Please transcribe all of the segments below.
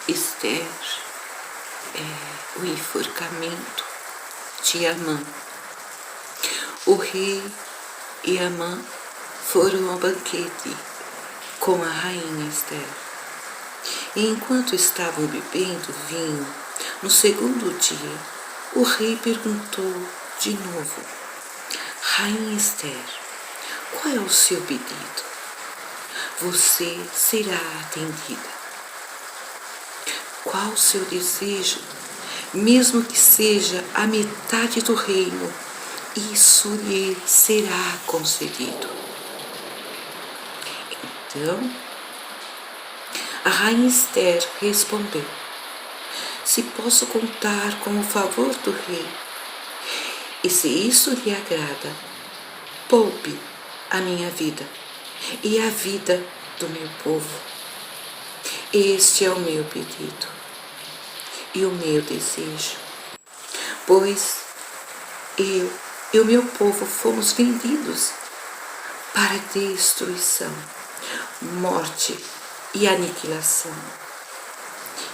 Esther é o enforcamento de Amã. O rei e Amã foram ao banquete com a rainha Esther. E enquanto estavam bebendo vinho, no segundo dia, o rei perguntou de novo: Rainha Esther, qual é o seu pedido? Você será atendida. Qual o seu desejo? Mesmo que seja a metade do reino, isso lhe será concedido. Então, a rainha Esther respondeu: se posso contar com o favor do rei, e se isso lhe agrada, poupe a minha vida e a vida do meu povo. Este é o meu pedido e o meu desejo, pois eu e o meu povo fomos vendidos para destruição, morte e aniquilação.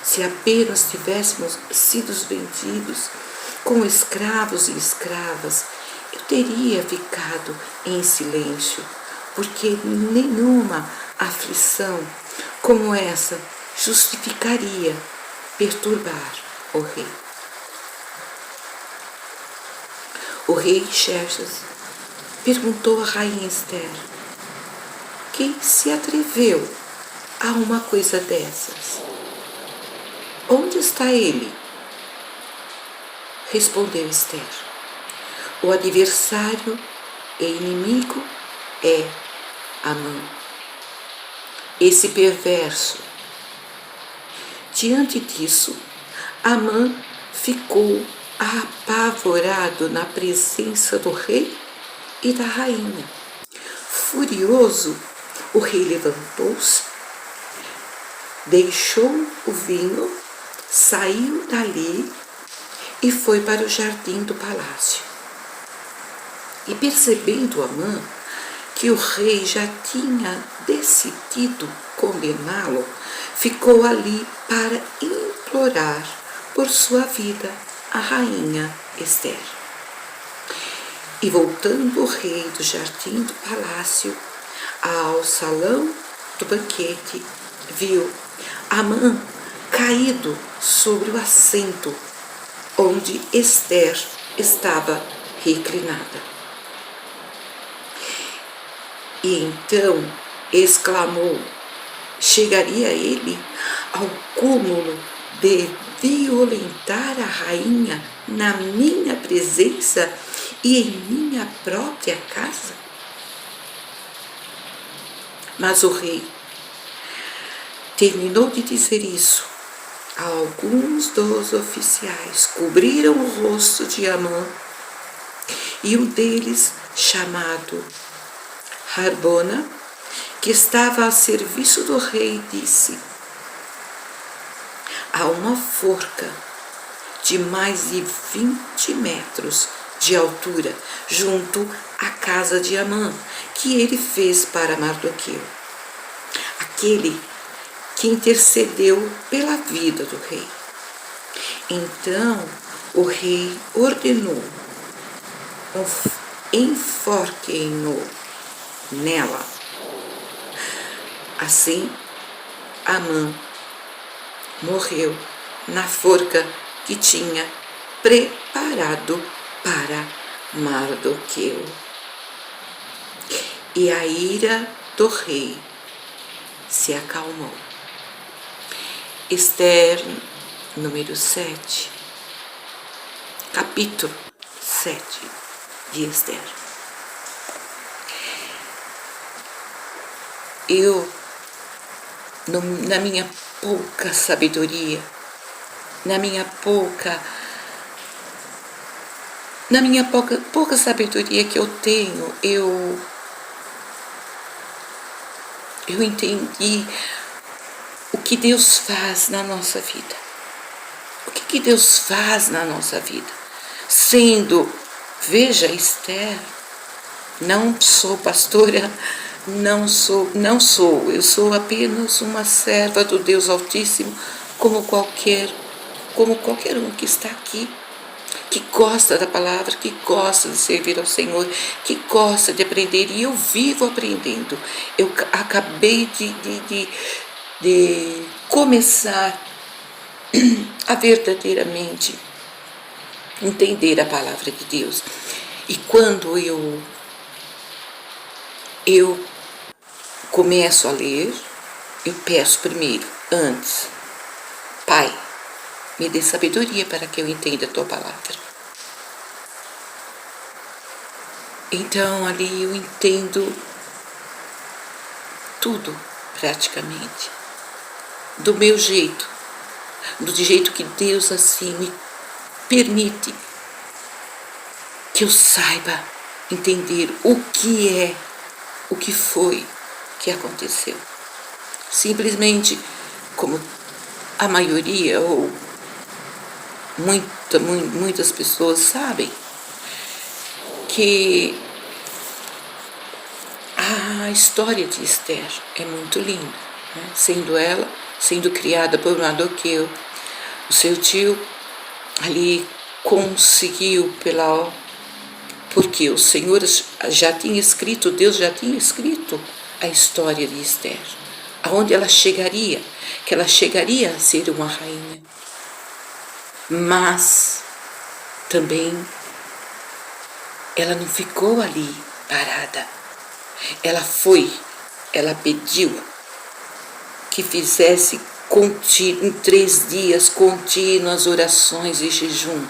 Se apenas tivéssemos sido vendidos como escravos e escravas, eu teria ficado em silêncio, porque nenhuma aflição como essa justificaria perturbar o rei. O rei Xerxes perguntou à rainha Esther: quem se atreveu a uma coisa dessas? Onde está ele? Respondeu Esther: o adversário e inimigo é Amã, esse perverso. Diante disso, Amã ficou apavorado na presença do rei e da rainha. Furioso, o rei levantou-se, deixou o vinho, saiu dali e foi para o jardim do palácio. E percebendo Amã que o rei já tinha decidido condená-lo, ficou ali para implorar por sua vida a rainha Esther. E voltando o rei do jardim do palácio ao salão do banquete, viu Amã caído sobre o assento onde Esther estava reclinada. E então exclamou: chegaria ele ao cúmulo de violentar a rainha na minha presença e em minha própria casa? Mas o rei terminou de dizer isso. Alguns dos oficiais cobriram o rosto de Amã e um deles, chamado Harbona, que estava a serviço do rei, disse: há uma forca de mais de 20 metros de altura junto à casa de Amã, que ele fez para Mardoqueu, aquele que intercedeu pela vida do rei. Então o rei ordenou: enforquem-no nela. Assim, Amã morreu na forca que tinha preparado para Mardoqueu. E a ira do rei se acalmou. Esther, número 7, capítulo 7 de Esther. Eu, na minha pouca sabedoria, na minha pouca sabedoria que eu tenho, eu entendi o que Deus faz na nossa vida. O que Deus faz na nossa vida? Veja, Esther, não sou pastora, eu sou apenas uma serva do Deus Altíssimo, como qualquer um que está aqui, que gosta da palavra, que gosta de servir ao Senhor, que gosta de aprender, e eu vivo aprendendo. Eu acabei de começar a verdadeiramente entender a palavra de Deus. E quando eu começo a ler, eu peço primeiro, antes, Pai, me dê sabedoria para que eu entenda a tua palavra. Então ali eu entendo tudo, praticamente, do meu jeito, do jeito que Deus assim me permite que eu saiba entender o que foi que aconteceu. Simplesmente, como a maioria ou muitas pessoas sabem, que a história de Esther é muito linda, né? Sendo criada por Mardoqueu, o seu tio ali conseguiu porque o Senhor já tinha escrito, Deus já tinha escrito a história de Esther, aonde ela chegaria, que ela chegaria a ser uma rainha. Mas também ela não ficou ali parada. Ela pediu que fizesse em 3 dias contínuas orações e jejum.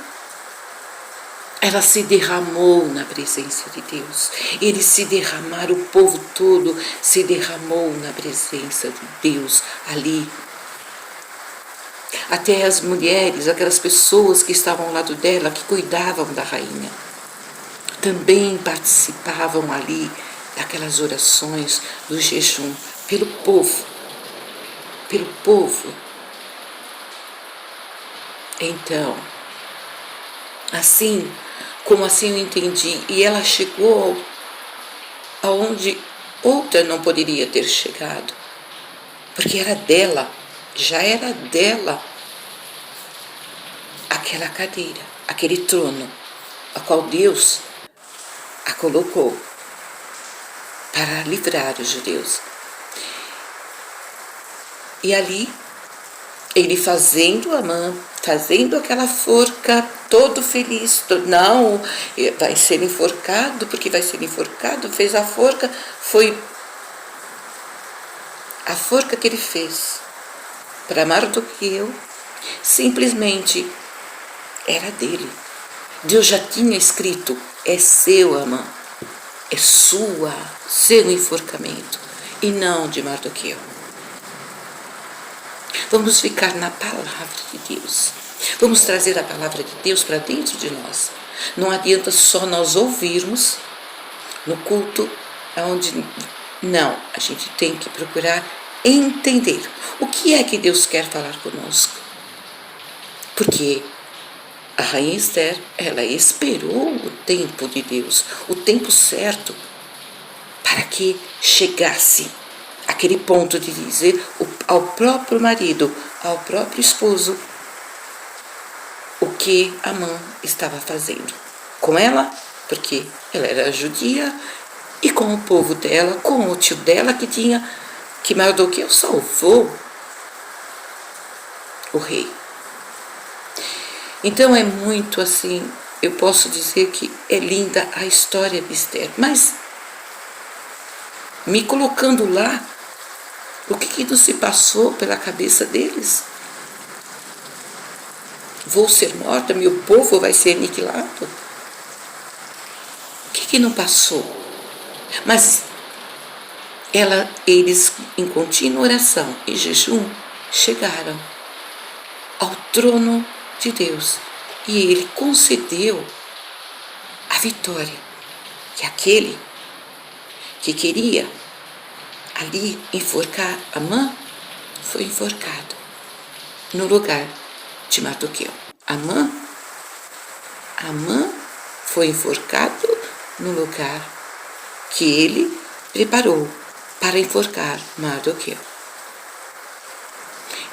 Ela se derramou na presença de Deus. Eles se derramaram, o povo todo se derramou na presença de Deus ali. Até as mulheres, aquelas pessoas que estavam ao lado dela, que cuidavam da rainha, também participavam ali daquelas orações do jejum pelo povo. Pelo povo. Então, assim, como assim eu entendi, e ela chegou aonde outra não poderia ter chegado, porque era dela, já era dela aquela cadeira, aquele trono, a qual Deus a colocou para livrar os judeus. E ali, ele fazendo aquela forca, todo feliz, não, vai ser enforcado, porque vai ser enforcado, fez a forca, foi a forca que ele fez para Mardoqueu, simplesmente era dele. Deus já tinha escrito, é seu, Amã, é seu enforcamento, e não de Mardoqueu. Vamos ficar na palavra de Deus. Vamos trazer a palavra de Deus para dentro de nós. Não adianta só nós ouvirmos no culto, onde não, a gente tem que procurar entender o que é que Deus quer falar conosco. Porque a rainha Esther, ela esperou o tempo de Deus, o tempo certo, para que chegasse aquele ponto de dizer ao próprio marido, ao próprio esposo, o que Amã estava fazendo com ela, porque ela era judia, e com o povo dela, com o tio dela que Mardoqueu salvou o rei. Então é muito assim, eu posso dizer que é linda a história de Esther, mas me colocando lá, o que não se passou pela cabeça deles? Vou ser morta, meu povo vai ser aniquilado? O que não passou? Mas eles, em contínua oração e jejum, chegaram ao trono de Deus e ele concedeu a vitória, que aquele que queria ali enforcar Amã foi enforcado no lugar de Mardoqueu. Amã foi enforcado no lugar que ele preparou para enforcar Mardoqueu.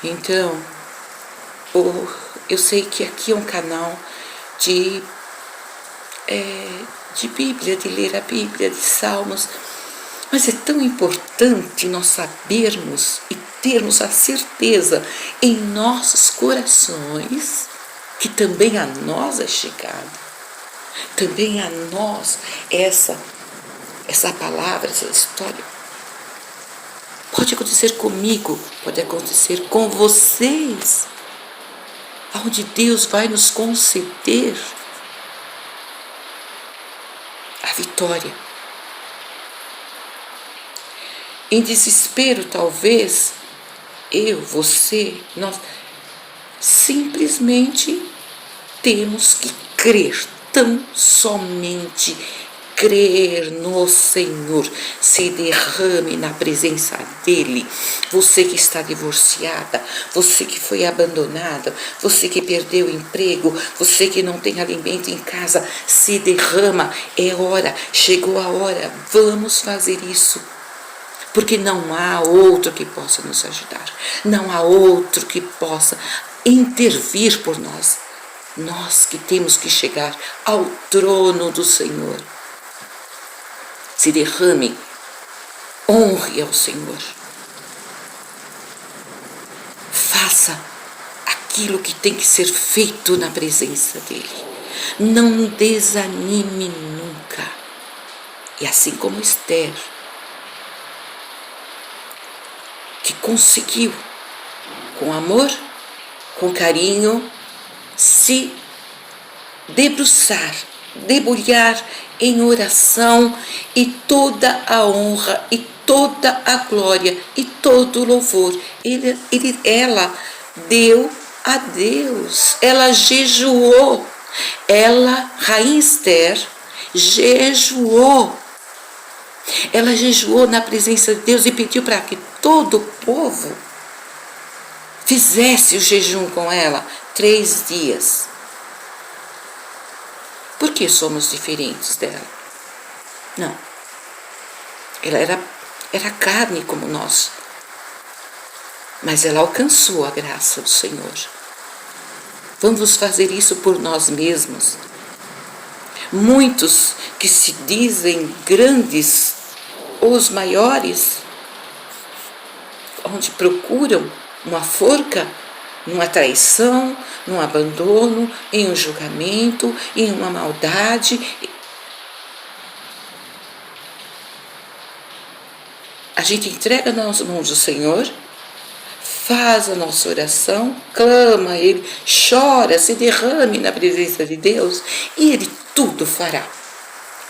Então, Eu sei que aqui é um canal de Bíblia, de ler a Bíblia, de Salmos, mas é tão importante nós sabermos e termos a certeza em nossos corações que também a nós é chegado, também a nós essa palavra, essa história. Pode acontecer comigo, pode acontecer com vocês, onde Deus vai nos conceder a vitória. Em desespero, talvez, você, nós simplesmente temos que crer, tão somente crer no Senhor. Se derrame na presença dEle. Você que está divorciada, você que foi abandonada, você que perdeu o emprego, você que não tem alimento em casa, se derrama. É hora, chegou a hora, vamos fazer isso. Porque não há outro que possa nos ajudar, não há outro que possa intervir por nós. Nós que temos que chegar ao trono do Senhor. Se derrame, honre ao Senhor. Faça aquilo que tem que ser feito na presença dEle. Não desanime nunca. E assim como Esther, que conseguiu, com amor, com carinho, se debruçar, debulhar em oração, e toda a honra e toda a glória e todo o louvor ela deu a Deus. Ela jejuou, Rainha Esther, jejuou. Ela jejuou na presença de Deus e pediu para que todo o povo fizesse o jejum com ela 3 dias. Por que somos diferentes dela? Não. Ela era carne como nós. Mas ela alcançou a graça do Senhor. Vamos fazer isso por nós mesmos. Muitos que se dizem grandes, os maiores, onde procuram uma forca, numa traição, num abandono, em um julgamento, em uma maldade. A gente entrega nas mãos do Senhor, faz a nossa oração, clama a Ele, chora, se derrame na presença de Deus e Ele tudo fará.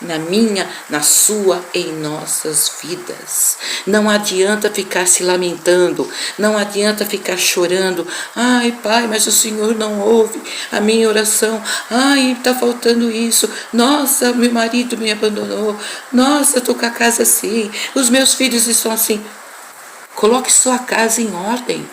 Na minha, na sua, em nossas vidas. Não adianta ficar se lamentando, não adianta ficar chorando. Ai, Pai, mas o Senhor não ouve a minha oração. Ai, está faltando isso. Nossa, meu marido me abandonou. Nossa, estou com a casa assim. Os meus filhos estão assim. Coloque sua casa em ordem.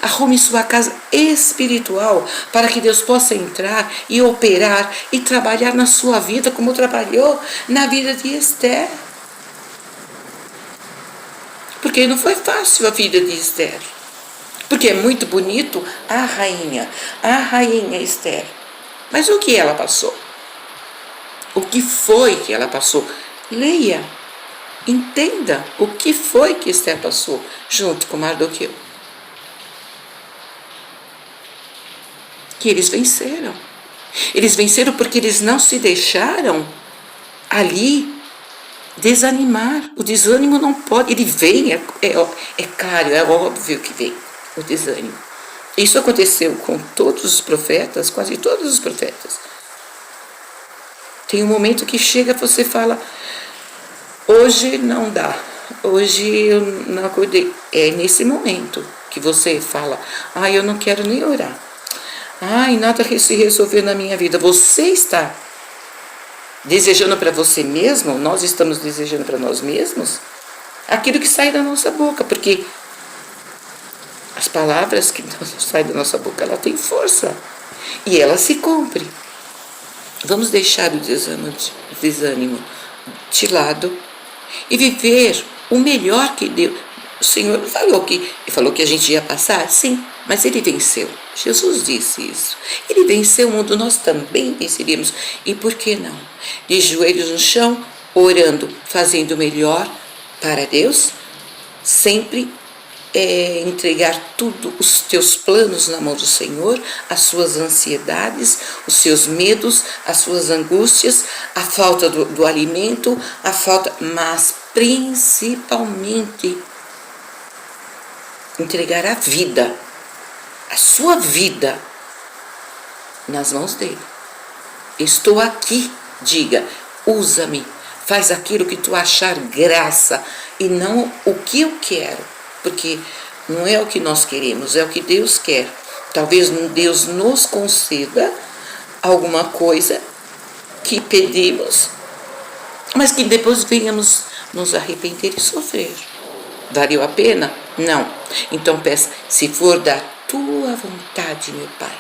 Arrume sua casa espiritual para que Deus possa entrar e operar e trabalhar na sua vida como trabalhou na vida de Esther. Porque não foi fácil a vida de Esther. Porque é muito bonito a rainha Esther. Mas o que ela passou? O que foi que ela passou? Leia, entenda o que foi que Esther passou junto com Mardoqueu. Que eles venceram. Eles venceram porque eles não se deixaram ali desanimar. O desânimo não pode, ele vem, é claro, é óbvio que vem o desânimo. Isso aconteceu com todos os profetas, quase todos os profetas. Tem um momento que chega, você fala, hoje não dá, hoje eu não acordei. É nesse momento que você fala, eu não quero nem orar. Nada se resolveu na minha vida. Você está desejando para você mesmo, nós estamos desejando para nós mesmos, aquilo que sai da nossa boca, porque as palavras que saem da nossa boca, ela tem força e ela se cumpre. Vamos deixar o desânimo de lado e viver o melhor que Deus. O Senhor falou que a gente ia passar? Sim, mas Ele venceu. Jesus disse isso. Ele venceu o mundo, nós também venceríamos. E por que não? De joelhos no chão, orando, fazendo o melhor para Deus, sempre entregar tudo, os teus planos na mão do Senhor, as suas ansiedades, os seus medos, as suas angústias, a falta do alimento, mas principalmente entregar a vida, a sua vida nas mãos dele. Estou aqui, diga, usa-me, faz aquilo que tu achar graça e não o que eu quero, porque não é o que nós queremos, é o que Deus quer. Talvez Deus nos conceda alguma coisa que pedimos, mas que depois venhamos nos arrepender e sofrer. Valeu a pena? Não. Então peça, se for da tua vontade, meu Pai,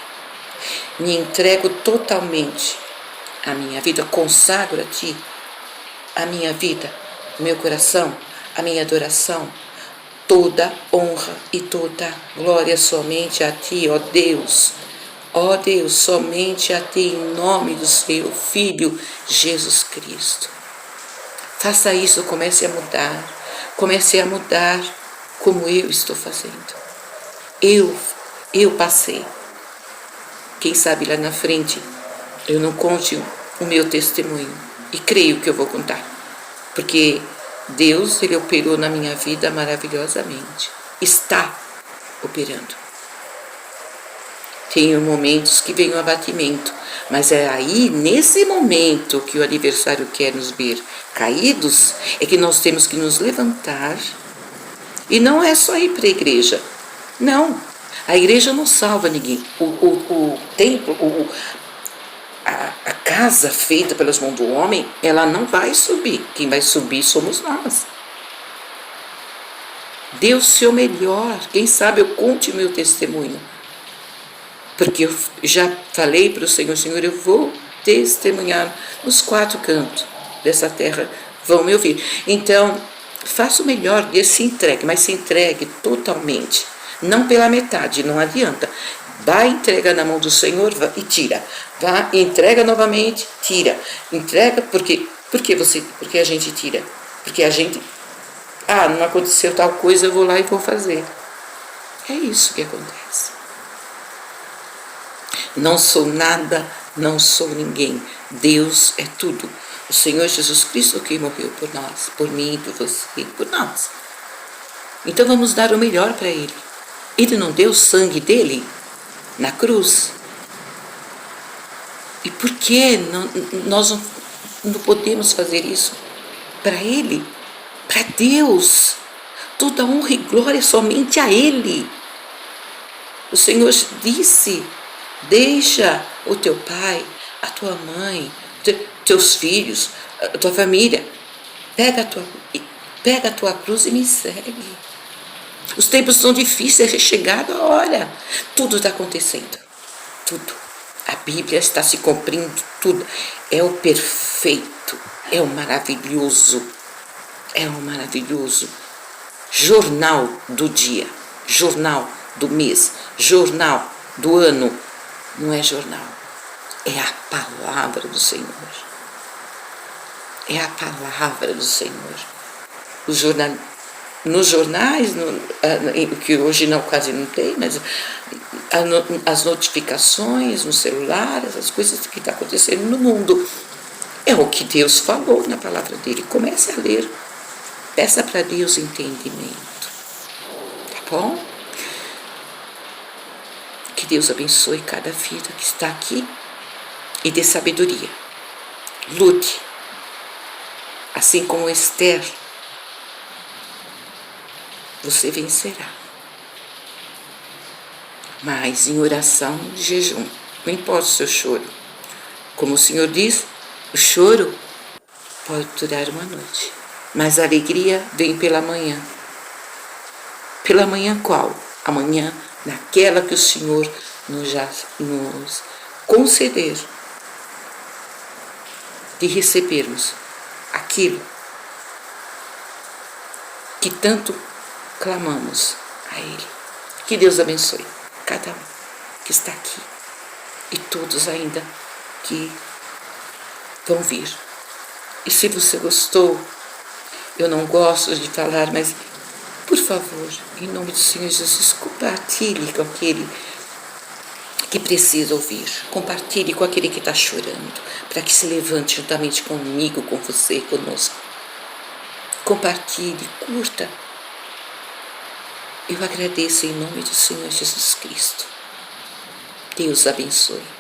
me entrego totalmente a minha vida, consagro a Ti a minha vida, o meu coração, a minha adoração, toda honra e toda glória somente a Ti, ó Deus. Ó Deus, somente a Ti, em nome do Seu Filho, Jesus Cristo. Faça isso, comece a mudar como eu estou fazendo. Eu passei. Quem sabe lá na frente eu não conte o meu testemunho. E creio que eu vou contar. Porque Deus, Ele operou na minha vida maravilhosamente. Está operando. Tenho momentos que vem o abatimento. Mas é aí, nesse momento que o adversário quer nos ver caídos, é que nós temos que nos levantar. E não é só ir para a igreja. Não. A igreja não salva ninguém. O templo, a casa feita pelas mãos do homem, ela não vai subir. Quem vai subir somos nós. Dê o seu melhor. Quem sabe eu conte o meu testemunho. Porque eu já falei para o Senhor, eu vou testemunhar nos 4 cantos dessa terra, vão me ouvir. Então, faça o melhor, se entregue, mas se entregue totalmente. Não pela metade, não adianta. Vá, entrega na mão do Senhor e tira. Vá, entrega novamente, tira. Entrega, porque a gente tira? Porque a gente, não aconteceu tal coisa, eu vou lá e vou fazer. É isso que acontece. Não sou nada, não sou ninguém. Deus é tudo. O Senhor Jesus Cristo que morreu por nós, por mim, por você, por nós. Então vamos dar o melhor para Ele. Ele não deu o sangue dele na cruz. E por que nós não podemos fazer isso para Ele? Para Deus. Toda honra e glória somente a Ele. O Senhor disse: deixa o teu pai, a tua mãe, teus filhos, a tua família. Pega a tua cruz e me segue. Os tempos são difíceis, é chegada a hora. Tudo está acontecendo. Tudo. A Bíblia está se cumprindo, tudo. É o perfeito, é o maravilhoso. É o maravilhoso. Jornal do dia, jornal do mês, jornal do ano. Não é jornal, é a palavra do Senhor. É a palavra do Senhor. Nos jornais, que hoje quase não tem, mas as notificações no celular, as coisas que estão acontecendo no mundo, é o que Deus falou na palavra dele. Comece a ler. Peça para Deus entendimento. Tá bom? Que Deus abençoe cada vida que está aqui e dê sabedoria. Lute. Assim como Esther, você vencerá. Mas em oração, jejum. Não importa o seu choro. Como o Senhor diz, o choro pode durar uma noite. Mas a alegria vem pela manhã. Pela manhã qual? Amanhã, naquela que o Senhor nos conceder de recebermos aquilo que tanto clamamos a Ele. Que Deus abençoe cada um que está aqui e todos ainda que vão vir. E se você gostou, eu não gosto de falar, mas por favor, em nome do Senhor Jesus, compartilhe com aquele que precisa ouvir. Compartilhe com aquele que está chorando, para que se levante juntamente comigo, com você, conosco. Compartilhe, curta. Eu agradeço em nome do Senhor Jesus Cristo. Deus abençoe.